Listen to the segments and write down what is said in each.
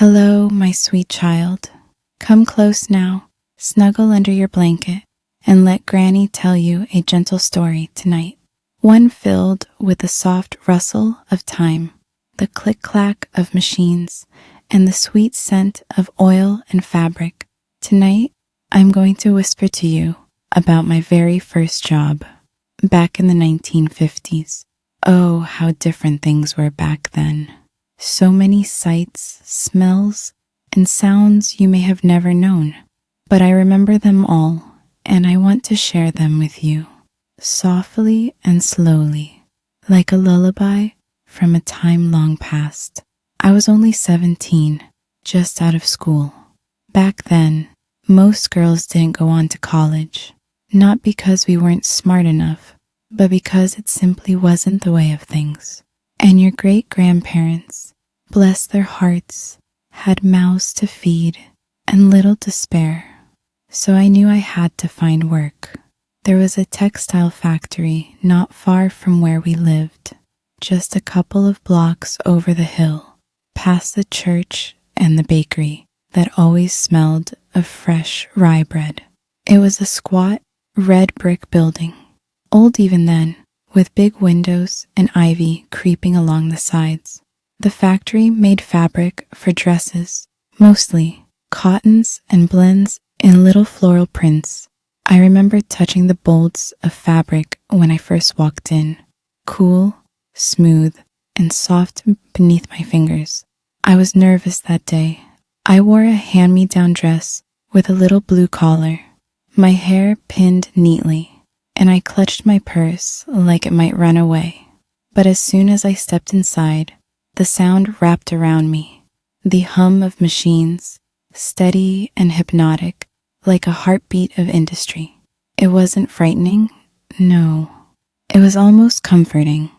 Hello, my sweet child. Come close now, snuggle under your blanket, and let Granny tell you a gentle story tonight. One filled with the soft rustle of time, the click-clack of machines, and the sweet scent of oil and fabric. Tonight, I'm going to whisper to you about my very first job, back in the 1950s. Oh, how different things were back then. So many sights, smells, and sounds you may have never known. But I remember them all, and I want to share them with you, softly and slowly, like a lullaby from a time long past. I was only 17, just out of school. Back then, most girls didn't go on to college, not because we weren't smart enough, but because it simply wasn't the way of things. And your great-grandparents, bless their hearts, had mouths to feed and little to spare. So I knew I had to find work. There was a textile factory not far from where we lived, just a couple of blocks over the hill, past the church and the bakery that always smelled of fresh rye bread. It was a squat, red brick building, old even then, with big windows and ivy creeping along the sides. The factory made fabric for dresses, mostly cottons and blends in little floral prints. I remember touching the bolts of fabric when I first walked in, cool, smooth, and soft beneath my fingers. I was nervous that day. I wore a hand-me-down dress with a little blue collar, my hair pinned neatly, and I clutched my purse like it might run away. But as soon as I stepped inside, the sound wrapped around me, the hum of machines, steady and hypnotic, like a heartbeat of industry. It wasn't frightening, no. It was almost comforting,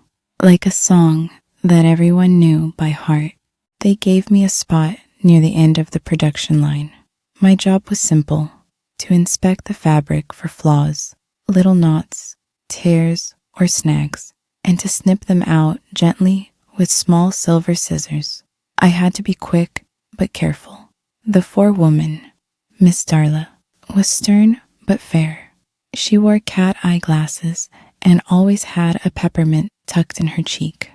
like a song that everyone knew by heart. They gave me a spot near the end of the production line. My job was simple, to inspect the fabric for flaws, little knots, tears, or snags, and to snip them out gently with small silver scissors. I had to be quick but careful. The forewoman, Miss Darla, was stern but fair. She wore cat eye glasses and always had a peppermint tucked in her cheek.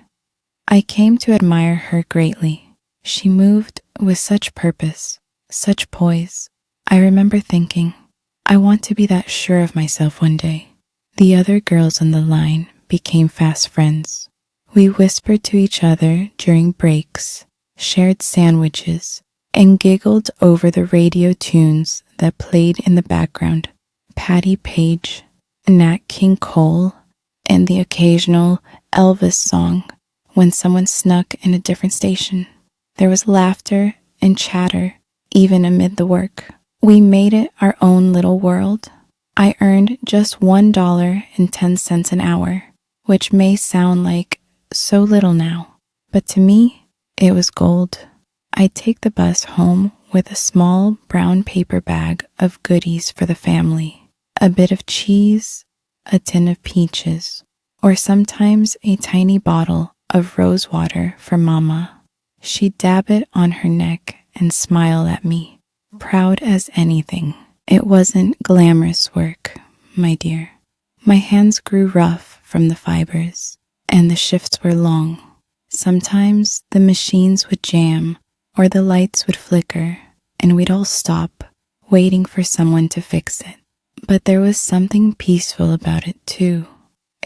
I came to admire her greatly. She moved with such purpose, such poise. I remember thinking, I want to be that sure of myself one day. The other girls on the line became fast friends. We whispered to each other during breaks, shared sandwiches, and giggled over the radio tunes that played in the background. Patti Page, Nat King Cole, and the occasional Elvis song when someone snuck in a different station. There was laughter and chatter even amid the work. We made it our own little world. I earned just $1.10 an hour, which may sound like so little now, but to me, it was gold. I'd take the bus home with a small brown paper bag of goodies for the family, a bit of cheese, a tin of peaches, or sometimes a tiny bottle of rose water for Mama. She'd dab it on her neck and smile at me, proud as anything. It wasn't glamorous work, my dear. My hands grew rough from the fibers, and the shifts were long. Sometimes the machines would jam or the lights would flicker, and we'd all stop, waiting for someone to fix it. But there was something peaceful about it too,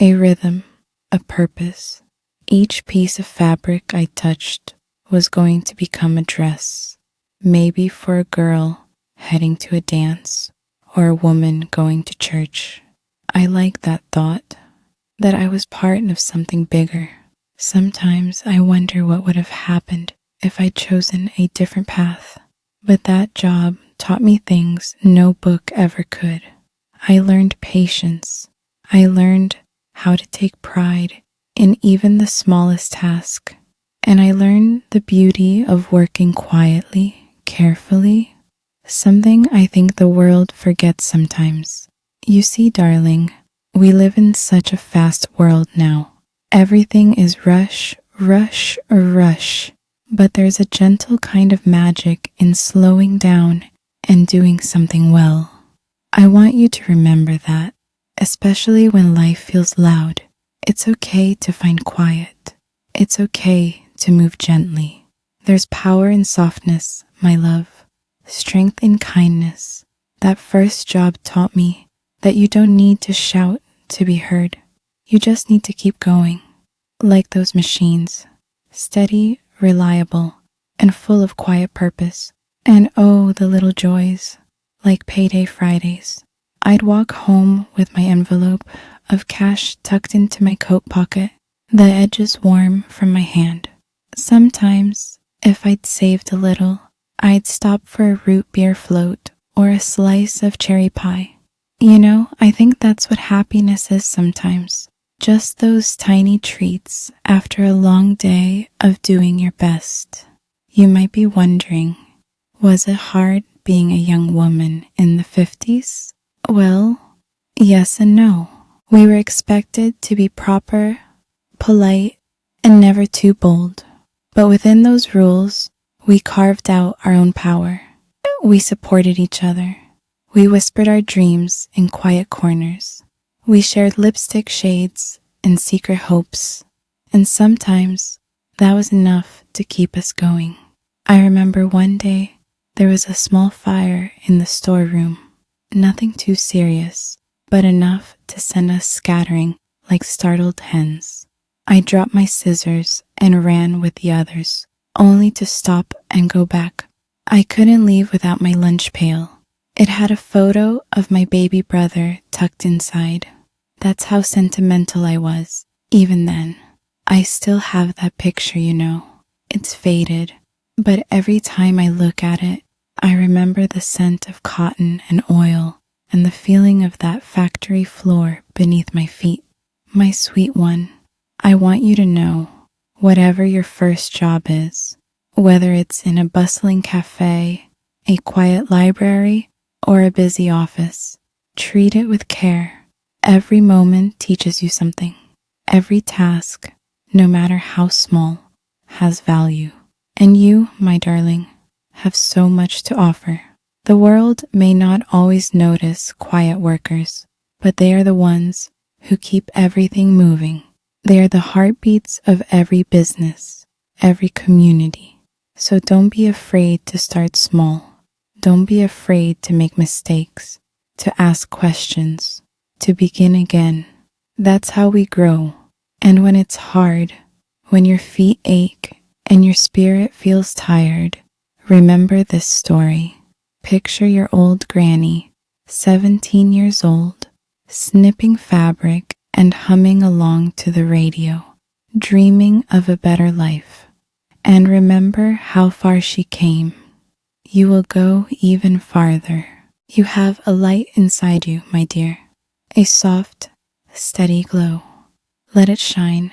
a rhythm, a purpose. Each piece of fabric I touched was going to become a dress, maybe for a girl heading to a dance or a woman going to church. I liked that thought, that I was part of something bigger. Sometimes I wonder what would have happened if I'd chosen a different path. But that job taught me things no book ever could. I learned patience. I learned how to take pride in even the smallest task. And I learned the beauty of working quietly, carefully, something I think the world forgets sometimes. You see, darling, we live in such a fast world now. Everything is rush, rush, rush. but there's a gentle kind of magic in slowing down and doing something well. I want you to remember that, especially when life feels loud. It's okay to find quiet. It's okay to move gently. There's power in softness, my love, strength in kindness. That first job taught me that you don't need to shout to be heard. You just need to keep going, like those machines, steady, reliable, and full of quiet purpose. And oh, the little joys, like payday Fridays. I'd walk home with my envelope of cash tucked into my coat pocket, the edges warm from my hand. Sometimes, if I'd saved a little, I'd stop for a root beer float or a slice of cherry pie. You know, I think that's what happiness is sometimes. Just those tiny treats after a long day of doing your best. You might be wondering, was it hard being a young woman in the 50s? Well, yes and no. We were expected to be proper, polite, and never too bold. But within those rules, we carved out our own power. We supported each other. We whispered our dreams in quiet corners. We shared lipstick shades and secret hopes. And sometimes that was enough to keep us going. I remember one day there was a small fire in the storeroom. Nothing too serious, but enough to send us scattering like startled hens. I dropped my scissors and ran with the others, only to stop and go back. I couldn't leave without my lunch pail. It had a photo of my baby brother tucked inside. That's how sentimental I was, even then. I still have that picture, you know. It's faded, but every time I look at it, I remember the scent of cotton and oil and the feeling of that factory floor beneath my feet. My sweet one, I want you to know, whatever your first job is, whether it's in a bustling cafe, a quiet library, or a busy office, treat it with care. Every moment teaches you something. Every task, no matter how small, has value. And you, my darling, have so much to offer. The world may not always notice quiet workers, but they are the ones who keep everything moving. They are the heartbeats of every business, every community. So don't be afraid to start small. Don't be afraid to make mistakes, to ask questions, to begin again. That's how we grow. And when it's hard, when your feet ache and your spirit feels tired, remember this story. Picture your old granny, 17 years old, snipping fabric and humming along to the radio, dreaming of a better life. And remember how far she came. You will go even farther. You have a light inside you, my dear, a soft, steady glow. Let it shine,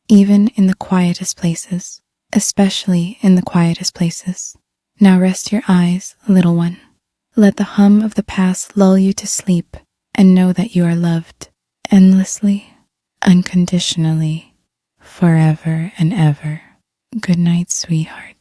even in the quietest places, especially in the quietest places. Now rest your eyes, little one. Let the hum of the past lull you to sleep and know that you are loved endlessly, unconditionally, forever and ever. Good night, sweetheart.